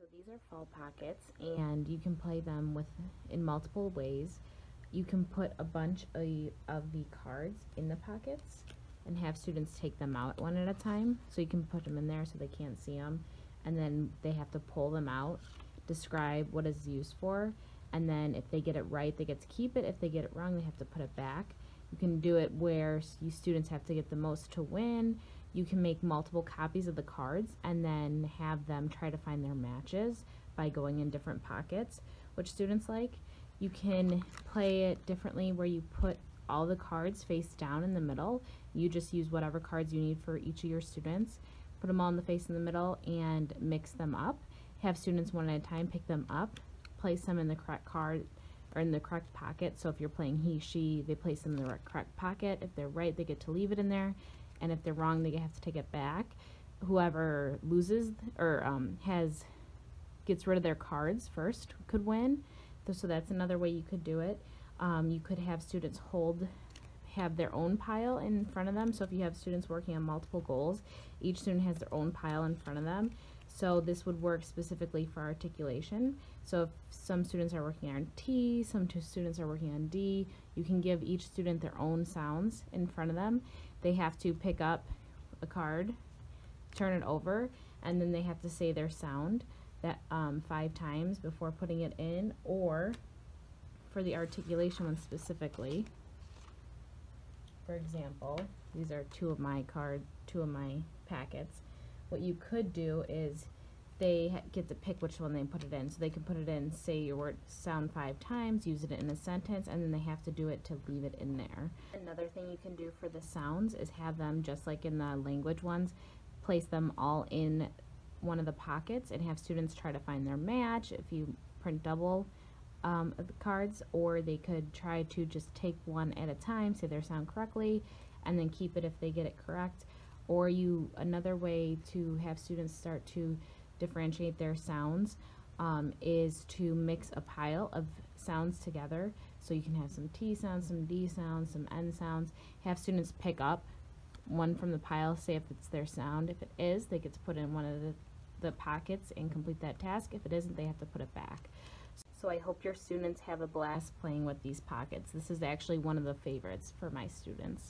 So these are fall pockets, and you can play them in multiple ways. You can put a bunch of the cards in the pockets and have students take them out one at a time. So you can put them in there so they can't see them, and then they have to pull them out, describe what it's used for, and then if they get it right, they get to keep it. If they get it wrong, they have to put it back. You can do it where you students have to get the most to win. You can make multiple copies of the cards and then have them try to find their matches by going in different pockets, which students like. You can play it differently where you put all the cards face down in the middle. You just use whatever cards you need for each of your students, put them all in the face in the middle and mix them up. Have students one at a time pick them up, place them in the correct card or in the correct pocket. So if you're playing he, she, they place them in the correct pocket. If they're right, they get to leave it in there. And if they're wrong, they have to take it back. Whoever loses or gets rid of their cards first could win. So that's another way you could do it. You could have students have their own pile in front of them. So if you have students working on multiple goals, each student has their own pile in front of them. So this would work specifically for articulation. So if some students are working on T, some students are working on D, you can give each student their own sounds in front of them. They have to pick up a card, turn it over, and then they have to say their sound 5 times before putting it in. Or for the articulation one specifically, for example, these are two of my packets. What you could do is they get to pick which one they put it in. So they can put it in, say your word sound 5 times, use it in a sentence, and then they have to do it to leave it in there. Another thing you can do for the sounds is have them, just like in the language ones, place them all in one of the pockets and have students try to find their match if you print double of the cards, or they could try to just take one at a time, say their sound correctly, and then keep it if they get it correct. Or another way to have students start to differentiate their sounds is to mix a pile of sounds together. So you can have some T sounds, some D sounds, some N sounds. Have students pick up one from the pile, say if it's their sound. If it is, they get to put it in one of the pockets and complete that task. If it isn't, they have to put it back. So I hope your students have a blast playing with these pockets. This is actually one of the favorites for my students.